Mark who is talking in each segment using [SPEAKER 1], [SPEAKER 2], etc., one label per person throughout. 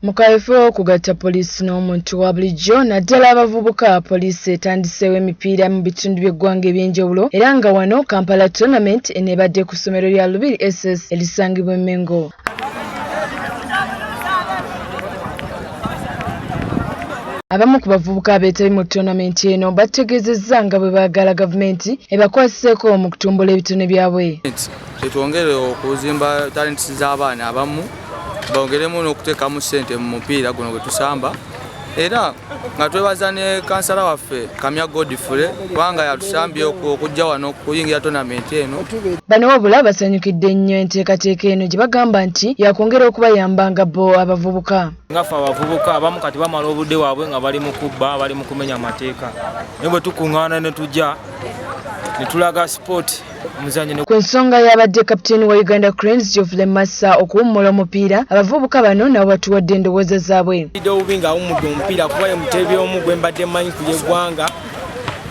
[SPEAKER 1] Mukaifo okugatta poliisi n'omuntu wabulijjo naddala abavubuka poliisi etandiseewo emipiira mu bitundu by'eggwanga eby'enjawulo era nga wano Kampala tournament enebadde ku ssomero lya Lubiri SS erisangibwa e Mengo. Abamu ku bavubuka abeetabye mu tournament eno bategeezezza nga bwe baagala gavumenti ebakwasiseeko mu kutumbula ebitone byabwe.
[SPEAKER 2] Twongere okuzimba talenti z'abaana abamu bongeremu n'okuteekamu ssente mu mupiira guno gwe tusamba era nga twebaza ne kansala waffe Kamya Godfrey kubanga yatusambye okujja wano okuyingira tournament eno.
[SPEAKER 1] Bano wabula basanyukidde nnyo enteekateeka eno gye bagamba nti yakwongera okubayambanga bo abavubuka.
[SPEAKER 3] Ngaffe abavubuka abamu kati bamala obudde waabwe nga bali mu kubba bali mu kumenya amateeka naye bwe tukuŋŋaana ne tujja ne tulaga sport muzanyo.
[SPEAKER 1] Ku nsonga y'abadde kapiteeni wa Uganda Cranes Geoffrey Massa okuwummula omupiira abavubuka bano nabo batuwadde endowooza zaabwe.
[SPEAKER 4] Obubi ng'awummudde omupiira kuba ye muteebi omu gwe mbadde mmanyi ku yeggwanga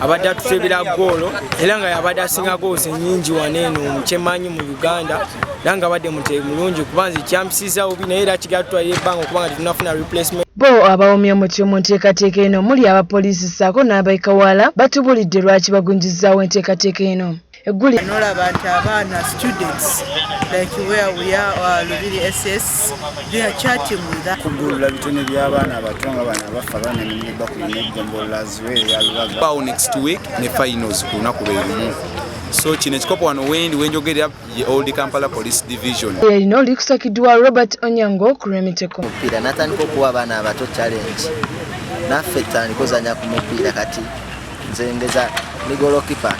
[SPEAKER 4] abadde atuteebera ggoolo era nga yabadde asinga goozi nnyingi wano eno mukyemanyi mu Uganda era nga abadde muteebi mulungi kuba nze kyampisiza bubi naye era kigali tutwalira ebbanga okubanga tetunafuna replacement.
[SPEAKER 1] Bo abawomye omutyo mu nteekateeka eno muli abapoliisi ssaako n'abaikawaala batubulidde lwaki bagunjizzaawo enteekateeka eno.
[SPEAKER 5] Nolaba nti abaana students like where we are Lubiri SS they are chatting with us.
[SPEAKER 6] Kugulula bitone by'abaana abato nga bano abafa abaana n'emiriba ku n'eggombolola ziwe yalubaga.
[SPEAKER 2] Bawo next week ne finals ku lunaku lwerumu. So kino ekikopo wano wenjogerera ye Old Kampala Police Division.
[SPEAKER 1] Erino likusakiddwa Robert Onyango ku Remiteko.
[SPEAKER 7] Mupiira natandika okuwa abaana abato challenge. Naffe tandika ozannya ku mupiira kati nze ngeza ni golokipa.